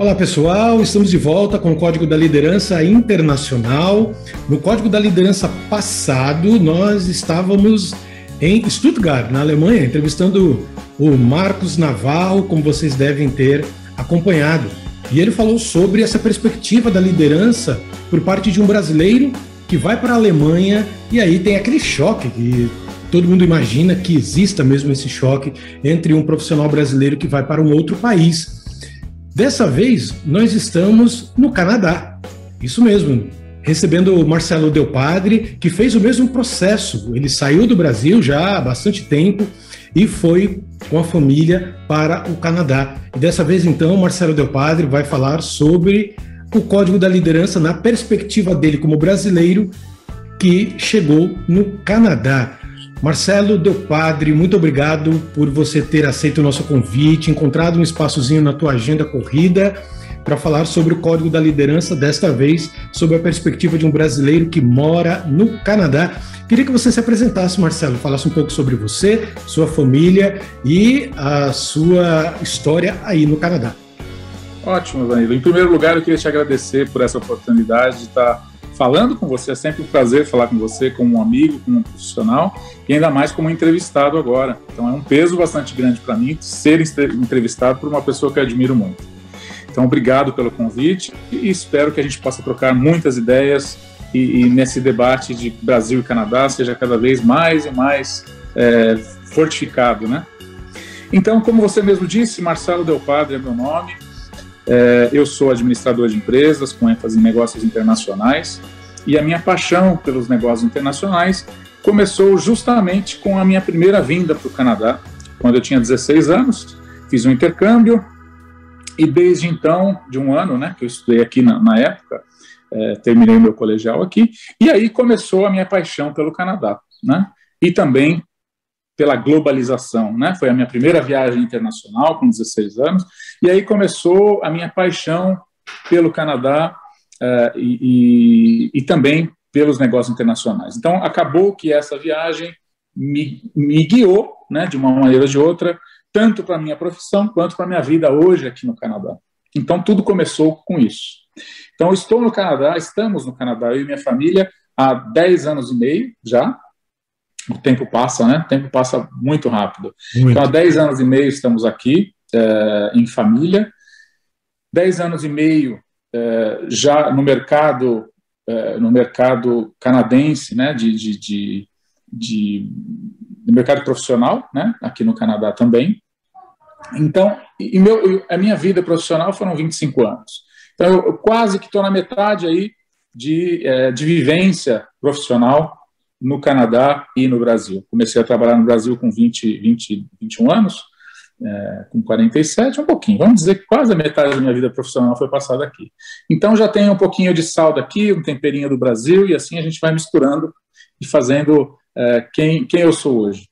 Olá pessoal, estamos de volta com o Código da Liderança Internacional. No Código da Liderança passado, nós estávamos em Stuttgart, na Alemanha, entrevistando o Marcos Navarro, como vocês devem ter acompanhado. E ele falou sobre essa perspectiva da liderança por parte de um brasileiro que vai para a Alemanha e aí tem aquele choque que todo mundo imagina que exista mesmo esse choque entre um profissional brasileiro que vai para um outro país. Dessa vez, nós estamos no Canadá, isso mesmo, recebendo o Marcelo Del Padre, que fez o mesmo processo. Ele saiu do Brasil já há bastante tempo e foi com a família para o Canadá. E dessa vez, então, o Marcelo Del Padre vai falar sobre o Código da Liderança na perspectiva dele como brasileiro que chegou no Canadá. Marcelo Del Padre, muito obrigado por você ter aceito o nosso convite, encontrado um espaçozinho na tua agenda corrida para falar sobre o Código da Liderança, desta vez sob a perspectiva de um brasileiro que mora no Canadá. Queria que você se apresentasse, Marcelo, falasse um pouco sobre você, sua família e a sua história aí no Canadá. Ótimo, Danilo. Em primeiro lugar, eu queria te agradecer por essa oportunidade de estar falando com você. É sempre um prazer falar com você como um amigo, como um profissional e ainda mais como entrevistado agora. Então é um peso bastante grande para mim ser entrevistado por uma pessoa que eu admiro muito. Então obrigado pelo convite e espero que a gente possa trocar muitas ideias e nesse debate de Brasil e Canadá seja cada vez mais e mais fortificado, né? Então, como você mesmo disse, Marcelo Del Padre é meu nome. Eu sou administrador de empresas com ênfase em negócios internacionais e a minha paixão pelos negócios internacionais começou justamente com a minha primeira vinda para o Canadá, quando eu tinha 16 anos, fiz um intercâmbio e desde então, de um ano, né, que eu estudei aqui na época, terminei o meu colegial aqui, e aí começou a minha paixão pelo Canadá, né, e também pela globalização, né? Foi a minha primeira viagem internacional com 16 anos, e aí começou a minha paixão pelo Canadá e também pelos negócios internacionais. Então, acabou que essa viagem me guiou, né, de uma maneira ou de outra, tanto para a minha profissão quanto para a minha vida hoje aqui no Canadá. Então, tudo começou com isso. Então, estou no Canadá, estamos no Canadá, eu e minha família, há 10 anos e meio já. O tempo passa, né? O tempo passa muito rápido. Muito. Então, há 10 anos e meio estamos aqui, em família. 10 anos e meio já no mercado canadense, né? No mercado profissional, né? Aqui no Canadá também. Então, a minha vida profissional foram 25 anos. Então, eu quase que estou na metade aí de vivência profissional no Canadá e no Brasil. Comecei a trabalhar no Brasil com 21 anos, com 47, um pouquinho. Vamos dizer que quase a metade da minha vida profissional foi passada aqui. Então já tem um pouquinho de sal daqui, um temperinho do Brasil, e assim a gente vai misturando e fazendo quem eu sou hoje.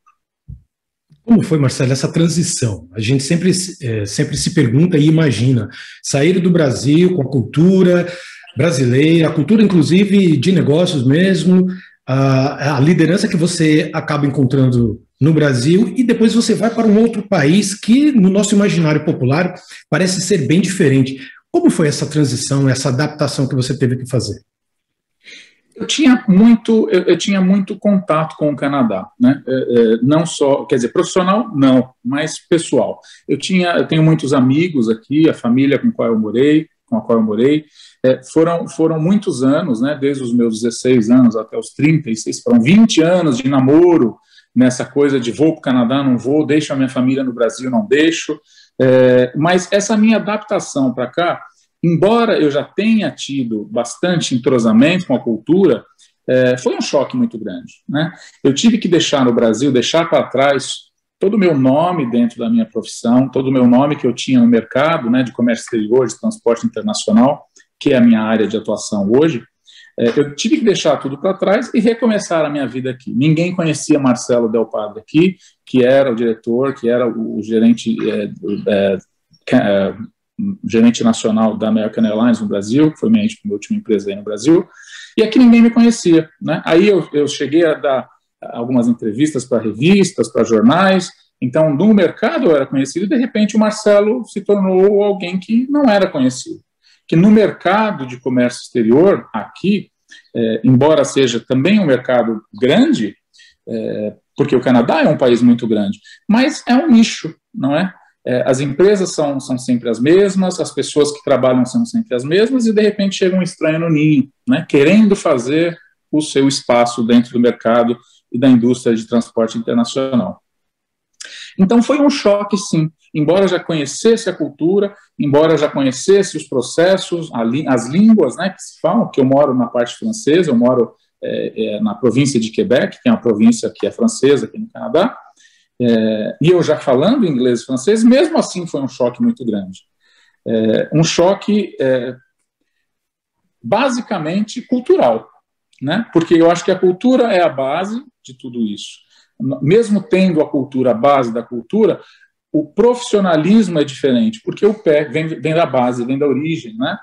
Como foi, Marcelo, essa transição? A gente sempre se pergunta e imagina sair do Brasil com a cultura brasileira, a cultura inclusive de negócios mesmo, a liderança que você acaba encontrando no Brasil e depois você vai para um outro país que no nosso imaginário popular parece ser bem diferente. Como foi essa transição, essa adaptação que você teve que fazer? Eu tinha muito contato com o Canadá, né? Não só, quer dizer, profissional não, mas pessoal. Eu tenho muitos amigos aqui, a família com a qual eu morei, foram muitos anos, né, desde os meus 16 anos até os 36, foram 20 anos de namoro nessa coisa de vou para o Canadá, não vou, deixo a minha família no Brasil, não deixo, mas essa minha adaptação para cá, embora eu já tenha tido bastante entrosamento com a cultura, foi um choque muito grande, né? Eu tive que deixar no Brasil, deixar para trás todo o meu nome dentro da minha profissão, todo o meu nome que eu tinha no mercado, né, de comércio exterior, de transporte internacional, que é a minha área de atuação hoje. Eu tive que deixar tudo para trás e recomeçar a minha vida aqui. Ninguém conhecia Marcelo Del Padre aqui, que era o diretor, que era o gerente nacional da American Airlines no Brasil, que foi minha última empresa aí no Brasil, e aqui ninguém me conhecia, né? Aí eu cheguei a dar algumas entrevistas para revistas, para jornais, Então, no mercado eu era conhecido e, de repente, o Marcelo se tornou alguém que não era conhecido. Que no mercado de comércio exterior, aqui, embora seja também um mercado grande, porque o Canadá é um país muito grande, mas é um nicho, não é? As empresas são sempre as mesmas, as pessoas que trabalham são sempre as mesmas, e de repente chega um estranho no ninho, né, querendo fazer o seu espaço dentro do mercado e da indústria de transporte internacional. Então foi um choque, sim, embora já conhecesse a cultura, embora já conhecesse os processos, as línguas, né, que se falam, que eu moro na parte francesa, eu moro na província de Quebec, que é uma província que é francesa aqui no Canadá, e eu já falando inglês e francês, mesmo assim foi um choque muito grande. Um choque basicamente cultural, né? Porque eu acho que a cultura é a base de tudo isso. Mesmo tendo a cultura, a base da cultura, o profissionalismo é diferente, porque o pé vem da base, vem da origem, né?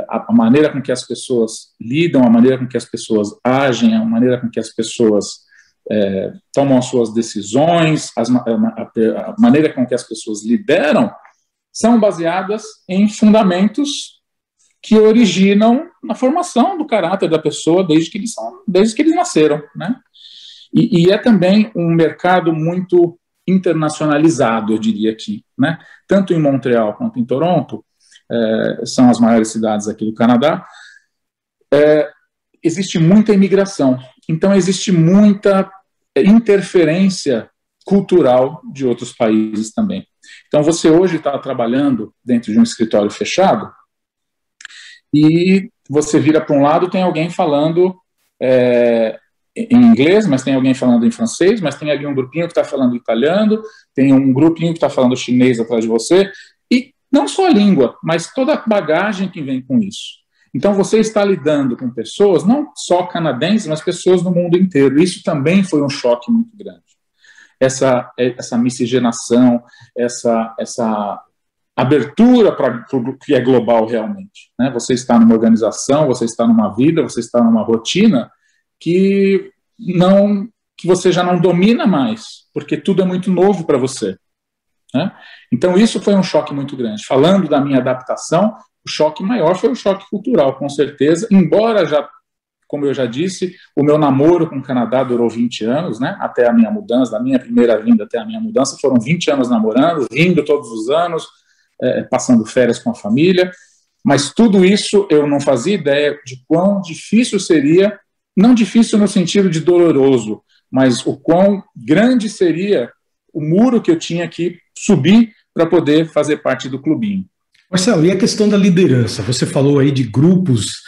A maneira com que as pessoas lidam, a maneira com que as pessoas agem, a maneira com que as pessoas tomam as suas decisões, a maneira com que as pessoas lideram, são baseadas em fundamentos que originam na formação do caráter da pessoa desde que eles nasceram, né? E é também um mercado muito internacionalizado, eu diria aqui, né? Tanto em Montreal quanto em Toronto, são as maiores cidades aqui do Canadá, existe muita imigração, então existe muita interferência cultural de outros países também. Então você hoje está trabalhando dentro de um escritório fechado e você vira para um lado, tem alguém falando em inglês, mas tem alguém falando em francês, mas tem ali um grupinho que está falando italiano, tem um grupinho que está falando chinês atrás de você, e não só a língua, mas toda a bagagem que vem com isso. Então você está lidando com pessoas, não só canadenses, mas pessoas do mundo inteiro. Isso também foi um choque muito grande. Essa miscigenação, essa abertura para o que é global realmente, né? Você está numa organização, você está numa vida, você está numa rotina que você já não domina mais, porque tudo é muito novo para você, né? Então isso foi um choque muito grande. Falando da minha adaptação, o choque maior foi o choque cultural, com certeza, embora como eu já disse, o meu namoro com o Canadá durou 20 anos, né? Até a minha mudança, da minha primeira vinda até a minha mudança, foram 20 anos namorando, rindo todos os anos, passando férias com a família, mas tudo isso eu não fazia ideia de quão difícil seria, não difícil no sentido de doloroso, mas o quão grande seria o muro que eu tinha que subir para poder fazer parte do clubinho. Marcelo, e a questão da liderança? Você falou aí de grupos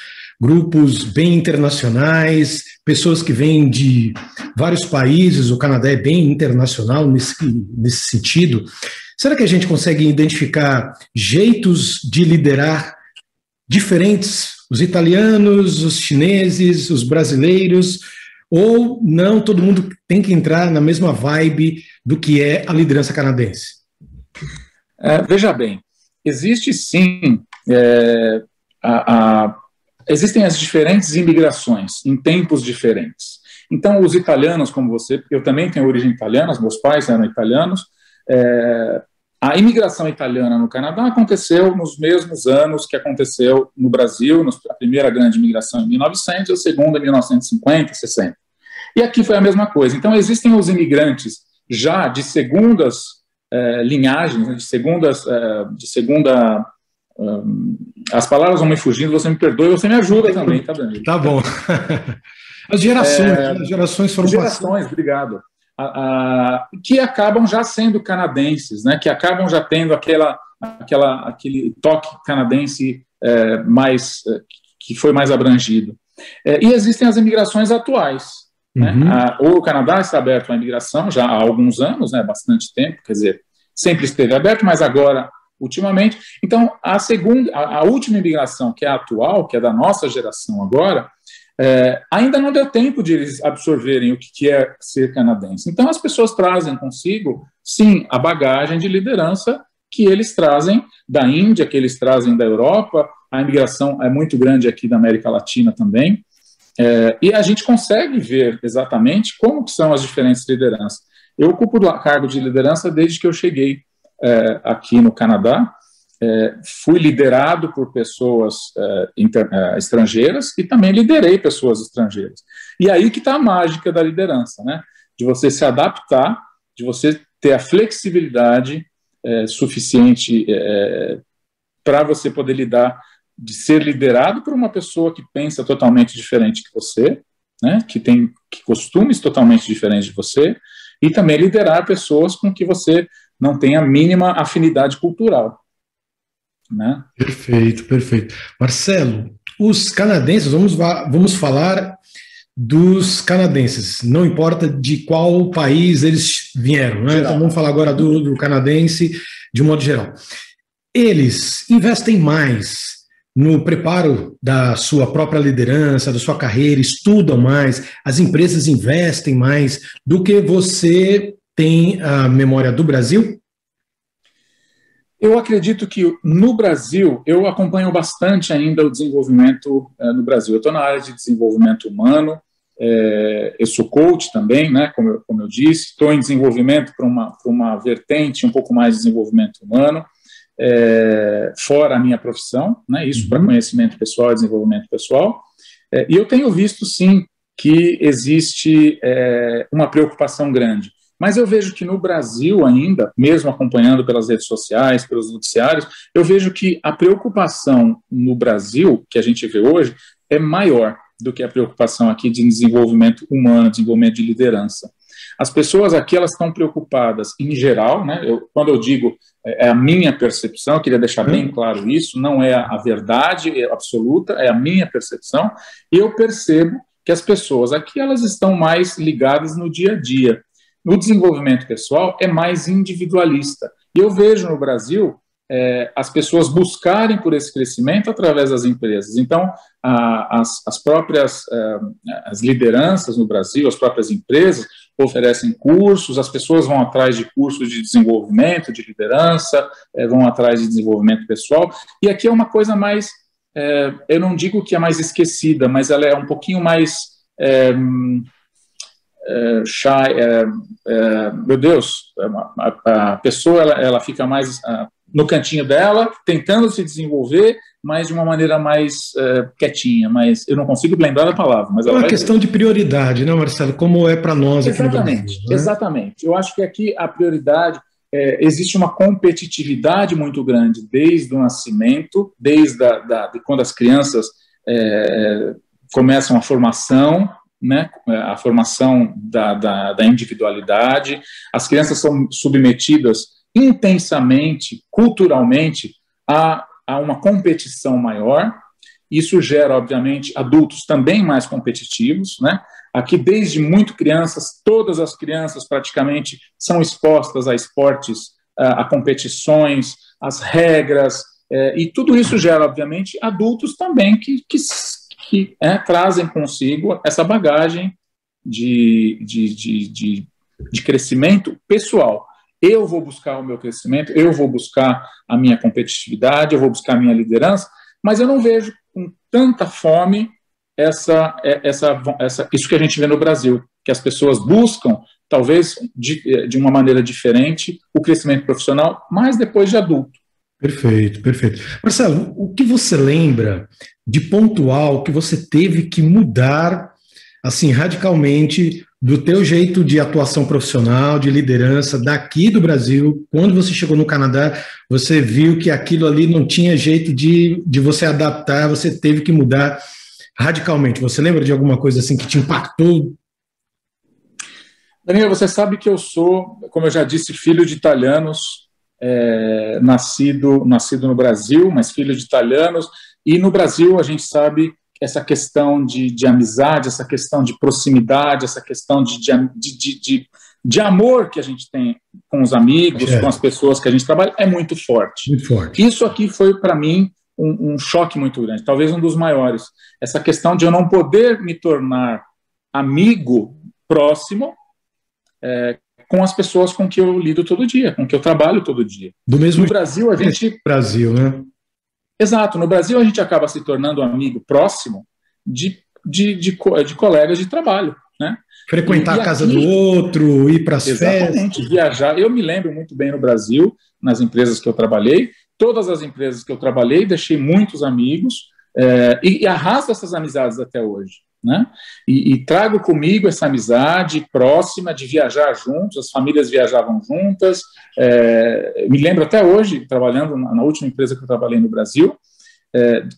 bem internacionais, pessoas que vêm de vários países, o Canadá é bem internacional nesse sentido. Será que a gente consegue identificar jeitos de liderar diferentes? Os italianos, os chineses, os brasileiros, ou não, todo mundo tem que entrar na mesma vibe do que é a liderança canadense? Veja bem, existe sim, existem as diferentes imigrações em tempos diferentes. Então, os italianos, como você, porque eu também tenho origem italiana, meus pais eram italianos, a imigração italiana no Canadá aconteceu nos mesmos anos que aconteceu no Brasil, a primeira grande imigração em 1900 e a segunda em 1950, 60. E aqui foi a mesma coisa. Então, existem os imigrantes já de segundas linhagens, de segunda... as palavras vão me fugindo, você me perdoe, você me ajuda também, tá, Danilo? Tá bom. As gerações foram passando. Obrigado. Que acabam já sendo canadenses, né? Que acabam já tendo aquele toque canadense que foi mais abrangido. E existem as imigrações atuais. Né? O Canadá está aberto à imigração já há alguns anos, né? Bastante tempo, quer dizer, sempre esteve aberto, mas agora, ultimamente. Então, a última imigração, que é a atual, que é da nossa geração agora, ainda não deu tempo de eles absorverem o que é ser canadense. Então, as pessoas trazem consigo, sim, a bagagem de liderança que eles trazem da Índia, que eles trazem da Europa. A imigração é muito grande aqui da América Latina também. E a gente consegue ver exatamente como que são as diferentes lideranças. Eu ocupo o cargo de liderança desde que eu cheguei aqui no Canadá. Fui liderado por pessoas estrangeiras e também liderei pessoas estrangeiras. E aí que está a mágica da liderança, né? De você se adaptar, de você ter a flexibilidade suficiente para você poder lidar, de ser liderado por uma pessoa que pensa totalmente diferente que você, né? Que tem costumes totalmente diferentes de você, e também liderar pessoas com que você não tem a mínima afinidade cultural. Né? Perfeito, perfeito. Marcelo, os canadenses, vamos falar dos canadenses, não importa de qual país eles vieram, né? Então vamos falar agora do canadense de um modo geral. Eles investem mais no preparo da sua própria liderança, da sua carreira, estudam mais, as empresas investem mais do que você tem a memória do Brasil? Eu acredito que no Brasil, eu acompanho bastante ainda o desenvolvimento no Brasil. Eu estou na área de desenvolvimento humano, eu sou coach também, né, como eu disse, estou em desenvolvimento para uma vertente um pouco mais de desenvolvimento humano, fora a minha profissão, né, isso para conhecimento pessoal e desenvolvimento pessoal. E eu tenho visto, sim, que existe uma preocupação grande. Mas eu vejo que no Brasil ainda, mesmo acompanhando pelas redes sociais, pelos noticiários, eu vejo que a preocupação no Brasil, que a gente vê hoje, é maior do que a preocupação aqui de desenvolvimento humano, desenvolvimento de liderança. As pessoas aqui, elas estão preocupadas em geral, né? Quando eu digo é a minha percepção, eu queria deixar bem claro isso, não é a verdade absoluta, é a minha percepção, e eu percebo que as pessoas aqui, elas estão mais ligadas no dia a dia. No desenvolvimento pessoal é mais individualista. E eu vejo no Brasil as pessoas buscarem por esse crescimento através das empresas. Então, as próprias as lideranças no Brasil, as próprias empresas oferecem cursos, as pessoas vão atrás de cursos de desenvolvimento, de liderança, vão atrás de desenvolvimento pessoal. E aqui é uma coisa mais, eu não digo que é mais esquecida, mas ela é um pouquinho mais... meu Deus, a pessoa ela fica mais no cantinho dela, tentando se desenvolver, mas de uma maneira mais quietinha, mas eu não consigo lembrar a palavra. Mas é uma questão de prioridade, né, Marcelo? Como é para nós aqui no Brasil. Exatamente, né? Exatamente. Eu acho que aqui a prioridade, existe uma competitividade muito grande desde o nascimento, desde de quando as crianças começam a formação, né, a formação da individualidade. As crianças são submetidas intensamente, culturalmente, a uma competição maior. Isso gera, obviamente, adultos também mais competitivos, né? Aqui, desde muito crianças, todas as crianças praticamente são expostas a esportes, a competições, as regras, e tudo isso gera, obviamente, adultos também que trazem consigo essa bagagem de crescimento pessoal. Eu vou buscar o meu crescimento, eu vou buscar a minha competitividade, eu vou buscar a minha liderança, mas eu não vejo com tanta fome isso que a gente vê no Brasil, que as pessoas buscam, talvez de uma maneira diferente, o crescimento profissional, mas depois de adulto. Perfeito, perfeito. Marcelo, o que você lembra de pontual que você teve que mudar, assim, radicalmente, do teu jeito de atuação profissional, de liderança daqui do Brasil? Quando você chegou no Canadá, você viu que aquilo ali não tinha jeito de você adaptar, você teve que mudar radicalmente. Você lembra de alguma coisa assim que te impactou? Daniel, você sabe que eu sou, como eu já disse, filho de italianos, nascido no Brasil, mas filho de italianos, e no Brasil a gente sabe essa questão de amizade, essa questão de proximidade, essa questão de amor que a gente tem com os amigos, com as pessoas que a gente trabalha, é muito forte. Muito forte. Isso aqui foi, para mim, um choque muito grande, talvez um dos maiores. Essa questão de eu não poder me tornar amigo próximo com as pessoas com que eu lido todo dia, com que eu trabalho todo dia. Do mesmo no Brasil, a gente... Brasil, né? Exato. No Brasil, a gente acaba se tornando amigo próximo de colegas de trabalho, né? Frequentar a casa do outro, ir para as festas. Exatamente, viajar. Eu me lembro muito bem no Brasil, nas empresas que eu trabalhei, todas as empresas que eu trabalhei, deixei muitos amigos, e arrasto essas amizades até hoje, né? E trago comigo essa amizade próxima de viajar juntos, as famílias viajavam juntas. Me lembro até hoje, trabalhando na última empresa que eu trabalhei no Brasil,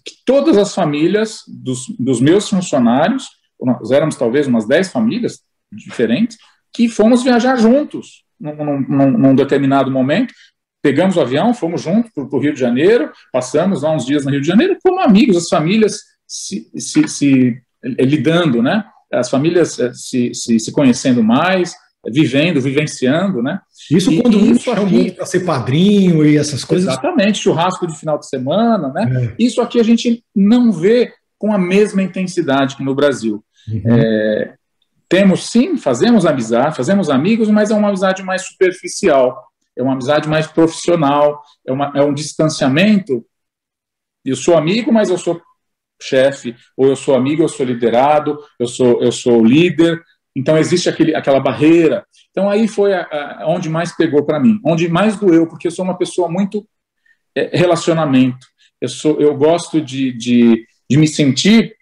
que todas as famílias dos meus funcionários, nós éramos talvez umas 10 famílias diferentes, que fomos viajar juntos num determinado momento. Pegamos o avião, fomos juntos para o Rio de Janeiro, passamos lá uns dias no Rio de Janeiro como amigos, as famílias se lidando, né? As famílias se conhecendo mais, vivenciando, né? Isso quando um chamou para ser padrinho e essas coisas. Exatamente, churrasco de final de semana, né? Isso aqui a gente não vê com a mesma intensidade que no Brasil. Temos sim, fazemos amizade, fazemos amigos, mas é uma amizade mais superficial, é uma amizade mais profissional, é um distanciamento. Eu sou amigo, mas eu sou chefe, ou eu sou amigo, eu sou liderado, eu sou líder. Então existe aquela barreira. Então aí foi onde mais pegou para mim, onde mais doeu, porque eu sou uma pessoa muito relacionamento. Eu gosto de me sentir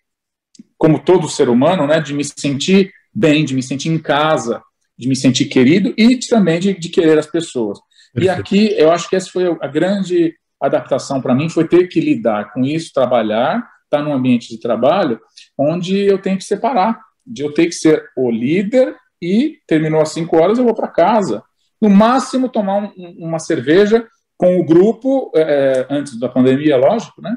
como todo ser humano, né? De me sentir bem, de me sentir em casa, de me sentir querido e também de querer as pessoas. Perfeito. E aqui eu acho que essa foi a grande adaptação para mim, foi ter que lidar com isso, trabalhar, estar num ambiente de trabalho onde eu tenho que separar, de eu ter que ser o líder e terminou às 5 horas, eu vou para casa. No máximo, tomar uma cerveja com o grupo, antes da pandemia, lógico, né?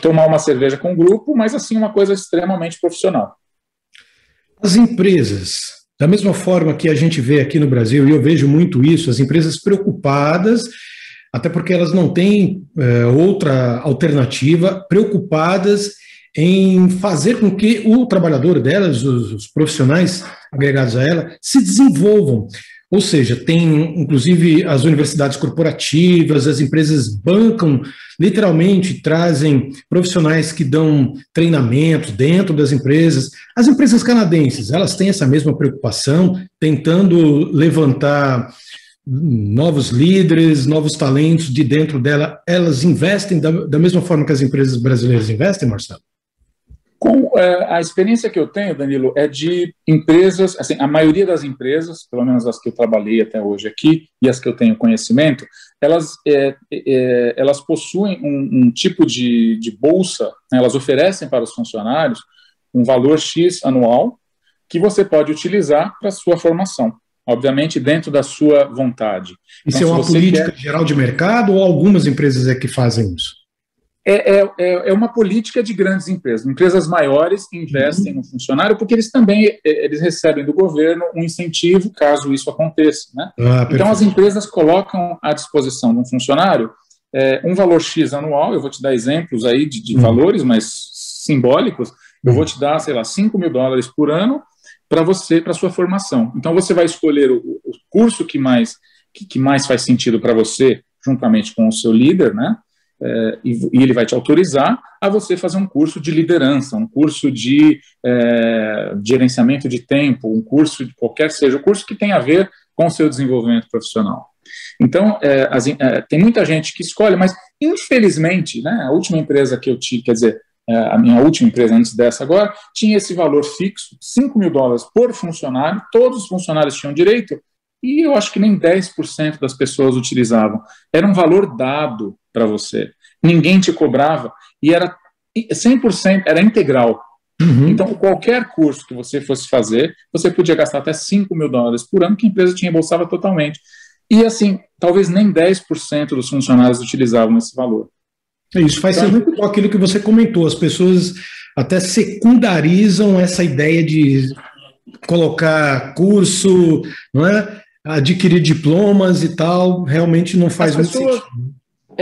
Tomar uma cerveja com o grupo, mas assim, uma coisa extremamente profissional. As empresas, da mesma forma que a gente vê aqui no Brasil, e eu vejo muito isso, as empresas preocupadas, até porque elas não têm outra alternativa, preocupadas em fazer com que o trabalhador delas, os profissionais agregados a ela, se desenvolvam. Ou seja, tem inclusive as universidades corporativas, as empresas bancam, literalmente trazem profissionais que dão treinamentos dentro das empresas. As empresas canadenses, elas têm essa mesma preocupação, tentando levantar novos líderes, novos talentos de dentro dela. Elas investem da mesma forma que as empresas brasileiras investem, Marcelo? A experiência que eu tenho, Danilo, é de empresas, assim, a maioria das empresas, pelo menos as que eu trabalhei até hoje aqui e as que eu tenho conhecimento, elas possuem um tipo de bolsa, né, elas oferecem para os funcionários um valor X anual que você pode utilizar para a sua formação, obviamente dentro da sua vontade. Isso então, é uma política geral de mercado ou algumas empresas é que fazem isso? É uma política de grandes empresas. Empresas maiores investem no funcionário porque eles também recebem do governo um incentivo caso isso aconteça, né? Então as empresas colocam à disposição de um funcionário um valor X anual. Eu vou te dar exemplos aí de valores, mas simbólicos. Eu vou te dar, sei lá, $5.000 por ano para sua formação. Então você vai escolher o curso que mais faz sentido para você, juntamente com o seu líder, né? E ele vai te autorizar a você fazer um curso de liderança, um curso de gerenciamento de tempo, um curso de qualquer seja, o curso que tem a ver com o seu desenvolvimento profissional. Então, tem muita gente que escolhe, mas infelizmente, né, a última empresa que eu tive, quer dizer, a minha última empresa antes dessa agora, tinha esse valor fixo, $5.000 por funcionário, todos os funcionários tinham direito, e eu acho que nem 10% das pessoas utilizavam. Era um valor dado para você. Ninguém te cobrava e era 100%, era integral. Então, qualquer curso que você fosse fazer, você podia gastar até $5.000 por ano, que a empresa te reembolsava totalmente. E assim, talvez nem 10% dos funcionários utilizavam esse valor. Isso faz ser muito aquilo que você comentou. As pessoas até secundarizam essa ideia de colocar curso, não é? Adquirir diplomas e tal, realmente não faz muito sentido.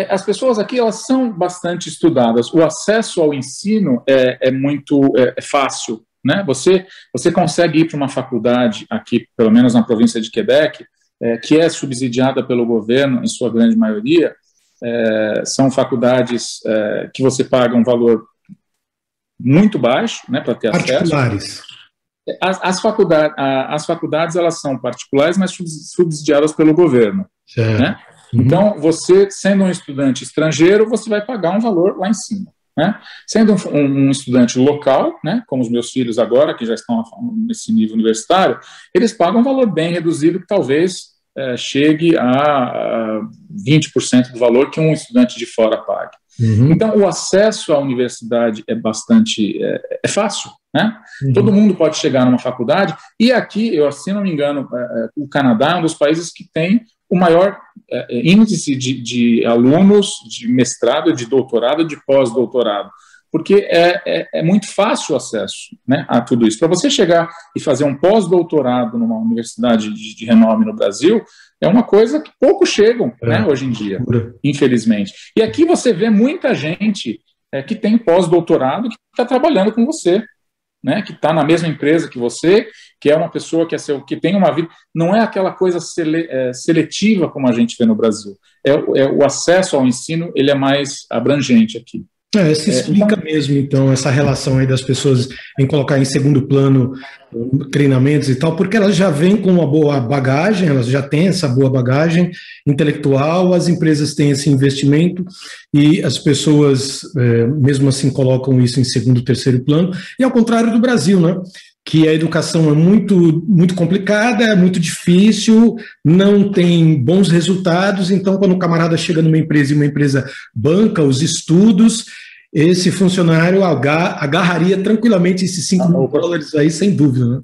As pessoas aqui, elas são bastante estudadas. O acesso ao ensino é muito fácil, né? Você consegue ir para uma faculdade aqui, pelo menos na província de Quebec, que é subsidiada pelo governo, em sua grande maioria. São faculdades que você paga um valor muito baixo, né, para ter acesso. Particulares. As faculdades, elas são particulares, mas subsidiadas pelo governo. Né? Então, você, sendo um estudante estrangeiro, você vai pagar um valor lá em cima. Né? Sendo um estudante local, né, como os meus filhos agora, que já estão nesse nível universitário, eles pagam um valor bem reduzido, que talvez chegue a 20% do valor que um estudante de fora pague. Então, o acesso à universidade é bastante fácil. Né? Todo mundo pode chegar numa faculdade, e aqui, se não me engano, o Canadá é um dos países que tem o maior índice de alunos de mestrado, de doutorado, de pós-doutorado, porque é muito fácil o acesso, né, a tudo isso. Para você chegar e fazer um pós-doutorado numa universidade de renome no Brasil, é uma coisa que poucos chegam, né, hoje em dia, infelizmente. E aqui você vê muita gente que tem pós-doutorado que está trabalhando com você, né, que está na mesma empresa que você, que é uma pessoa que tem uma vida, não é aquela coisa seletiva como a gente vê no Brasil. O acesso ao ensino, ele é mais abrangente aqui. Se explica mesmo, então, essa relação aí das pessoas em colocar em segundo plano treinamentos e tal, porque elas já vêm com uma boa bagagem, elas já têm essa boa bagagem intelectual, as empresas têm esse investimento e as pessoas, mesmo assim, colocam isso em segundo, terceiro plano, e ao contrário do Brasil, né? Que a educação é muito complicada, é muito difícil, não tem bons resultados, então quando o camarada chega numa empresa e uma empresa banca os estudos, esse funcionário agarraria tranquilamente esses $5.000 aí, sem dúvida. Né?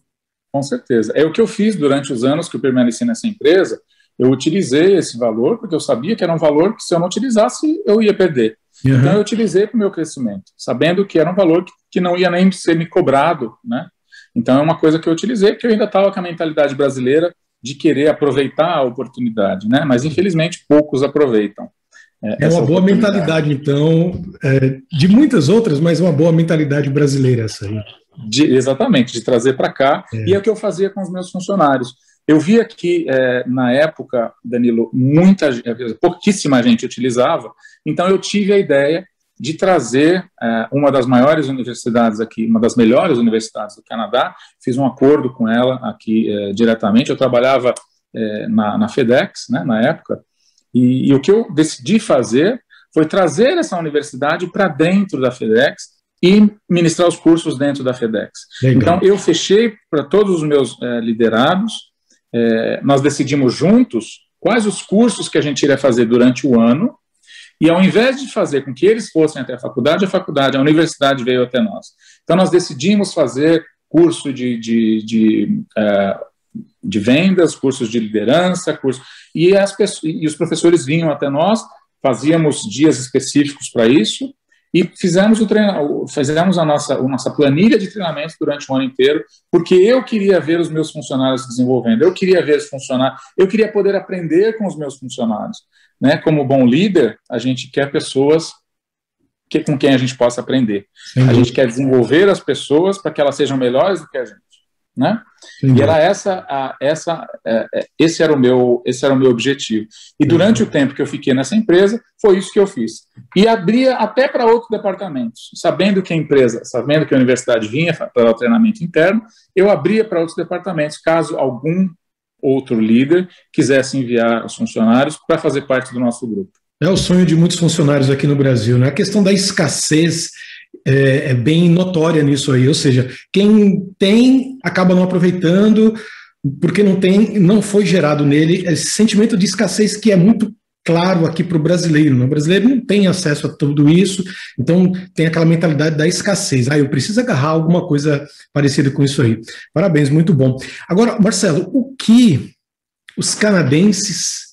Com certeza. É o que eu fiz durante os anos que eu permaneci nessa empresa, eu utilizei esse valor, porque eu sabia que era um valor que se eu não utilizasse, eu ia perder. Então eu utilizei para o meu crescimento, sabendo que era um valor que não ia nem ser me cobrado, né? Então é uma coisa que eu utilizei, porque eu ainda estava com a mentalidade brasileira de querer aproveitar a oportunidade, né? Mas infelizmente poucos aproveitam. É uma boa mentalidade, então, de muitas outras, mas uma boa mentalidade brasileira essa aí. Exatamente, de trazer para cá, e é o que eu fazia com os meus funcionários. Eu via que, na época, Danilo, pouquíssima gente utilizava, então eu tive a ideia de trazer uma das maiores universidades aqui, uma das melhores universidades do Canadá, fiz um acordo com ela aqui diretamente, eu trabalhava na FedEx, né, na época, e o que eu decidi fazer foi trazer essa universidade para dentro da FedEx e ministrar os cursos dentro da FedEx. Legal. Então, eu fechei para todos os meus liderados, nós decidimos juntos quais os cursos que a gente iria fazer durante o ano, e ao invés de fazer com que eles fossem até a universidade veio até nós. Então, nós decidimos fazer curso de vendas, cursos de liderança, e os professores vinham até nós, fazíamos dias específicos para isso, e fizemos a nossa planilha de treinamentos durante o ano inteiro, porque eu queria ver os meus funcionários se desenvolvendo, eu queria ver eu queria poder aprender com os meus funcionários. Né? Como bom líder, a gente quer pessoas com quem a gente possa aprender. A gente quer desenvolver as pessoas para que elas sejam melhores do que a gente. Né? E era esse era o meu objetivo. E durante o tempo que eu fiquei nessa empresa, foi isso que eu fiz. E abria até para outros departamentos. Sabendo que a universidade vinha para o treinamento interno, eu abria para outros departamentos, caso algum outro líder quisesse enviar os funcionários para fazer parte do nosso grupo. É o sonho de muitos funcionários aqui no Brasil, né? A questão da escassez é bem notória nisso aí, ou seja, quem tem acaba não aproveitando porque não foi gerado nele esse sentimento de escassez que é muito claro aqui para o brasileiro, né? O brasileiro não tem acesso a tudo isso, então tem aquela mentalidade da escassez. Eu preciso agarrar alguma coisa parecida com isso aí. Parabéns, muito bom. Agora, Marcelo, o que os canadenses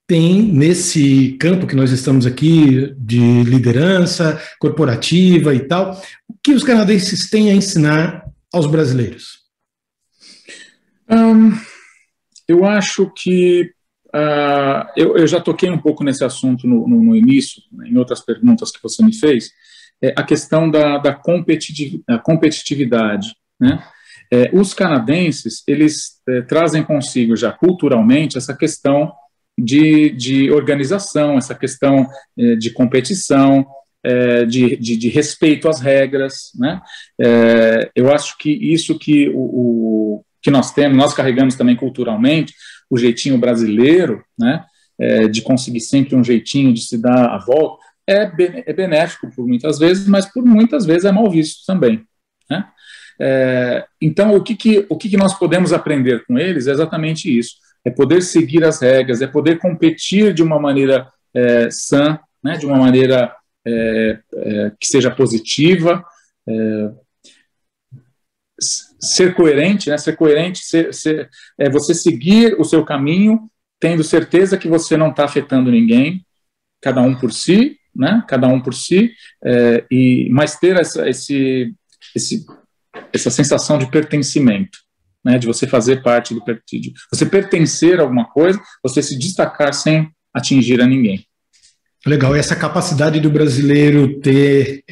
têm nesse campo que nós estamos aqui de liderança corporativa e tal, o que os canadenses têm a ensinar aos brasileiros? Eu acho que eu já toquei um pouco nesse assunto no início, em outras perguntas que você me fez, a questão da competitividade. Né? Os canadenses, eles trazem consigo já culturalmente essa questão de organização, essa questão de competição, de respeito às regras, né? Eu acho que isso que que nós temos, nós carregamos também culturalmente, o jeitinho brasileiro, né? De conseguir sempre um jeitinho de se dar a volta, é benéfico por muitas vezes, mas por muitas vezes é mal visto também, né? Então, o que nós podemos aprender com eles é exatamente isso, é poder seguir as regras, é poder competir de uma maneira sã, né? De uma maneira que seja positiva, ser coerente, né? Ser coerente, você seguir o seu caminho, tendo certeza que você não está afetando ninguém, cada um por si, né? Cada um por si, mas ter essa sensação de pertencimento, né? De você fazer parte do partido, você pertencer a alguma coisa, você se destacar sem atingir a ninguém. Legal, e essa capacidade do brasileiro ter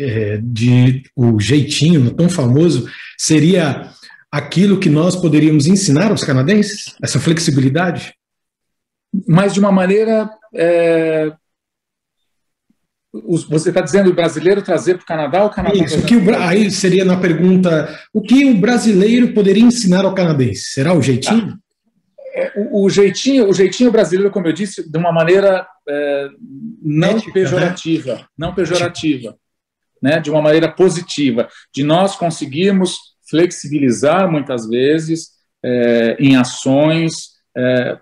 o jeitinho tão famoso, seria aquilo que nós poderíamos ensinar aos canadenses? Essa flexibilidade? Mas de uma maneira... Você está dizendo o brasileiro trazer para o Canadá ou o Canadá? Isso, aí seria na pergunta, o que o brasileiro poderia ensinar ao canadense? Será o jeitinho? O jeitinho brasileiro, como eu disse, de uma maneira não ética, pejorativa, né? Não pejorativa, né? De uma maneira positiva, de nós conseguirmos flexibilizar muitas vezes em ações,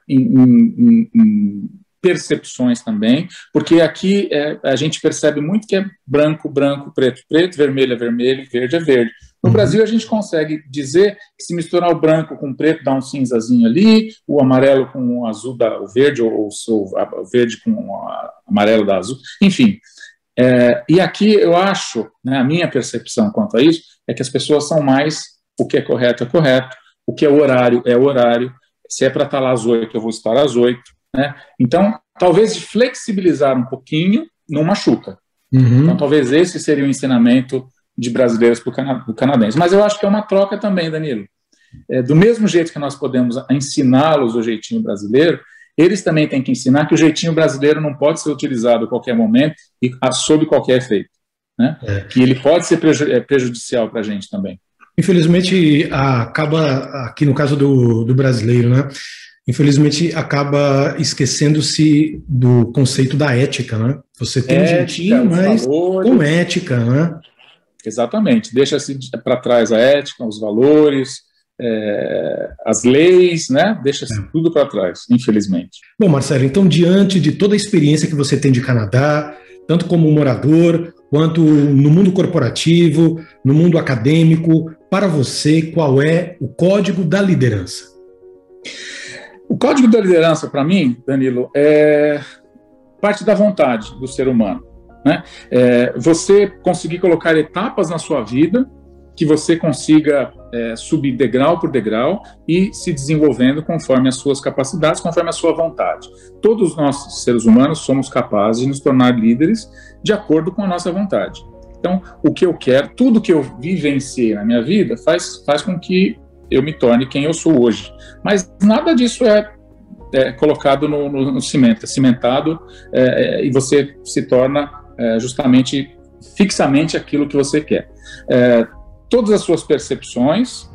em percepções também, porque aqui a gente percebe muito que é branco, branco, preto, preto, vermelho é vermelho, verde é verde. No Brasil a gente consegue dizer que se misturar o branco com o preto dá um cinzazinho ali, o amarelo com o azul dá o verde, ou o verde com o amarelo dá azul, enfim. E aqui eu acho, né, a minha percepção quanto a isso, é que as pessoas são mais o que é correto, o que é horário, se é para estar lá às 8, eu vou estar às 8, né? Então, talvez de flexibilizar um pouquinho não machuca. Então, talvez esse seria o ensinamento de brasileiros para o canadense. Mas eu acho que é uma troca também, Danilo. Do mesmo jeito que nós podemos ensiná-los o jeitinho brasileiro, eles também têm que ensinar que o jeitinho brasileiro não pode ser utilizado a qualquer momento e sob qualquer efeito, né? Que ele pode ser prejudicial para a gente também. Infelizmente, acaba, aqui no caso do brasileiro, né? Infelizmente, acaba esquecendo-se do conceito da ética, né? Você tem um jeitinho, mas com ética, né? Exatamente. Deixa-se para trás a ética, os valores, as leis, né? Deixa-se tudo para trás, infelizmente. Bom, Marcelo, então, diante de toda a experiência que você tem de Canadá, tanto como morador, quanto no mundo corporativo, no mundo acadêmico, para você, qual é o código da liderança? O código da liderança, para mim, Danilo, é parte da vontade do ser humano, né? Você conseguir colocar etapas na sua vida, que você consiga subir degrau por degrau e se desenvolvendo conforme as suas capacidades, conforme a sua vontade. Todos nós, seres humanos, somos capazes de nos tornar líderes de acordo com a nossa vontade. Então, o que eu quero, tudo que eu vivenciei na minha vida faz com que eu me torne quem eu sou hoje. Mas nada disso é colocado no cimento, é cimentado, e você se torna justamente, fixamente aquilo que você quer. Todas as suas percepções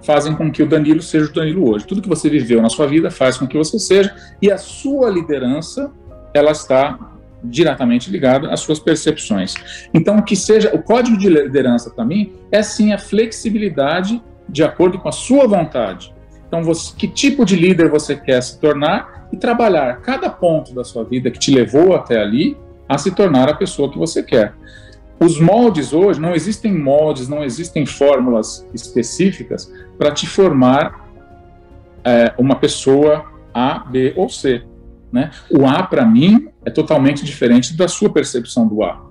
fazem com que o Danilo seja o Danilo hoje. Tudo que você viveu na sua vida faz com que você seja, e a sua liderança, ela está diretamente ligada às suas percepções. Então, que seja o código de liderança para mim é sim a flexibilidade de acordo com a sua vontade. Então, que tipo de líder você quer se tornar e trabalhar cada ponto da sua vida que te levou até ali a se tornar a pessoa que você quer. Os moldes hoje, não existem moldes, não existem fórmulas específicas para te formar uma pessoa A, B ou C, né? O A, para mim, é totalmente diferente da sua percepção do A.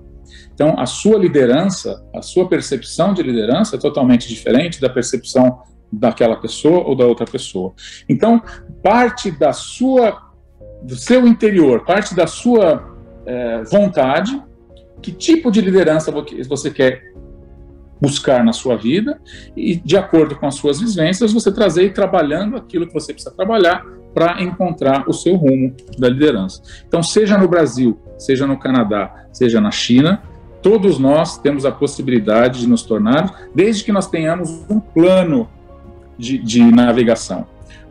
Então, a sua liderança, a sua percepção de liderança é totalmente diferente da percepção daquela pessoa ou da outra pessoa. Então, parte do seu interior, parte da sua vontade, que tipo de liderança você quer buscar na sua vida, e de acordo com as suas vivências, você trazer e trabalhando aquilo que você precisa trabalhar para encontrar o seu rumo da liderança. Então, seja no Brasil, seja no Canadá, seja na China, todos nós temos a possibilidade de nos tornar, desde que nós tenhamos um plano de navegação,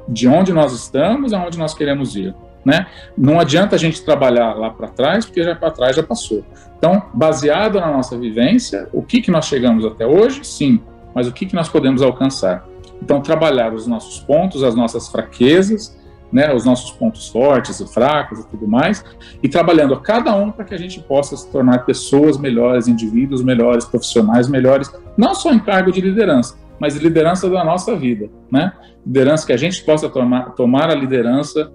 de onde nós estamos, aonde nós queremos ir, né? Não adianta a gente trabalhar lá para trás, porque já para trás já passou. Então, baseado na nossa vivência, o que nós chegamos até hoje, sim, mas o que nós podemos alcançar? Então, trabalhar os nossos pontos, as nossas fraquezas, né, os nossos pontos fortes e fracos e tudo mais, e trabalhando a cada um para que a gente possa se tornar pessoas melhores, indivíduos melhores, profissionais melhores, não só em cargo de liderança, mas liderança da nossa vida, né? Liderança que a gente possa tomar a liderança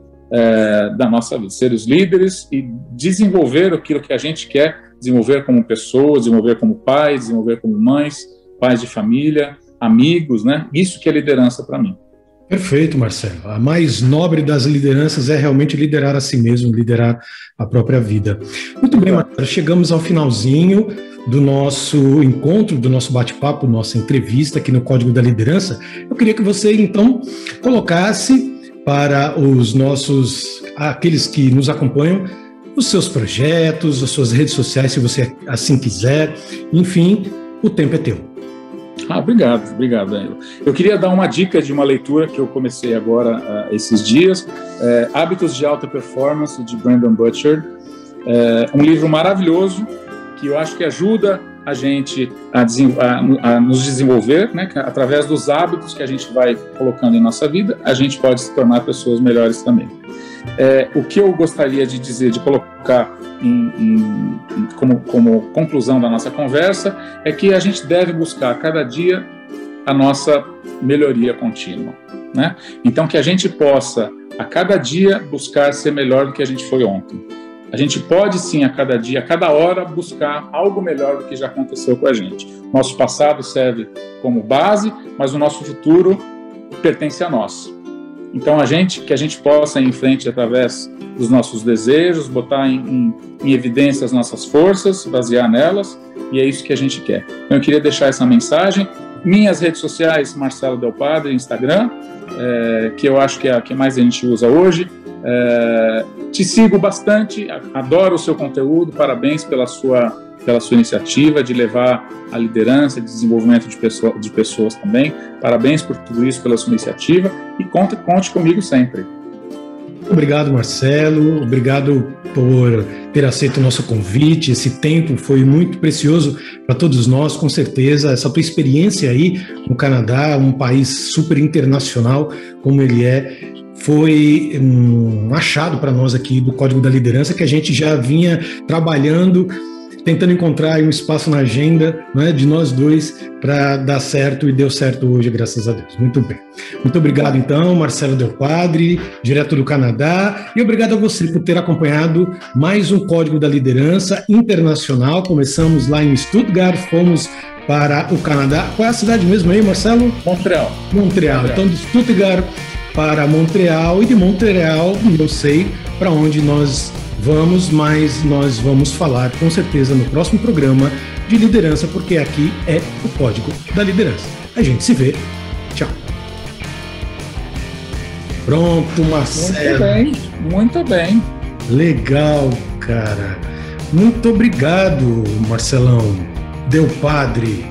da nossa vida, ser os líderes e desenvolver aquilo que a gente quer desenvolver como pessoas, desenvolver como pais, desenvolver como mães, pais de família, amigos, né? Isso que é liderança para mim. Perfeito, Marcelo. A mais nobre das lideranças é realmente liderar a si mesmo, liderar a própria vida. Muito bem, Marcelo, chegamos ao finalzinho do nosso encontro, do nosso bate-papo, nossa entrevista aqui no Código da Liderança. Eu queria que você, então, colocasse para aqueles que nos acompanham, os seus projetos, as suas redes sociais, se você assim quiser. Enfim, o tempo é teu. Obrigado, Danilo. Eu queria dar uma dica de uma leitura que eu comecei agora esses dias, Hábitos de Alta Performance, de Brandon Burchard. Um livro maravilhoso que eu acho que ajuda a gente a nos desenvolver, né? Através dos hábitos que a gente vai colocando em nossa vida, a gente pode se tornar pessoas melhores também. O que eu gostaria de dizer, de colocar como conclusão da nossa conversa, é que a gente deve buscar a cada dia a nossa melhoria contínua, né? Então, que a gente possa, a cada dia, buscar ser melhor do que a gente foi ontem. A gente pode, sim, a cada dia, a cada hora, buscar algo melhor do que já aconteceu com a gente. Nosso passado serve como base, mas o nosso futuro pertence a nós. Então, que a gente possa ir em frente através dos nossos desejos, botar em evidência as nossas forças, basear nelas, e é isso que a gente quer. Então, eu queria deixar essa mensagem. Minhas redes sociais, Marcelo Del Padre, Instagram, que eu acho que é a que mais a gente usa hoje. Te sigo bastante, adoro o seu conteúdo, parabéns pela sua iniciativa de levar a liderança, de desenvolvimento de pessoas também. Parabéns por tudo isso, pela sua iniciativa, e conte comigo sempre. Obrigado, Marcelo, obrigado por ter aceito o nosso convite. Esse tempo foi muito precioso para todos nós, com certeza. Essa tua experiência aí no Canadá, um país super internacional como ele é, foi um achado para nós aqui do Código da Liderança, que a gente já vinha trabalhando, tentando encontrar um espaço na agenda, né, de nós dois para dar certo, e deu certo hoje, graças a Deus. Muito bem. Muito obrigado, então, Marcelo Del Padre, direto do Canadá, e obrigado a você por ter acompanhado mais um Código da Liderança Internacional. Começamos lá em Stuttgart, fomos para o Canadá. Qual é a cidade mesmo aí, Marcelo? Montreal. Então, de Stuttgart para Montreal, e de Montreal, não sei para onde nós vamos, mas nós vamos falar com certeza no próximo programa de liderança, porque aqui é o Código da Liderança. A gente se vê. Tchau. Pronto, Marcelo. Muito bem. Legal, cara. Muito obrigado, Marcelão Del Padre.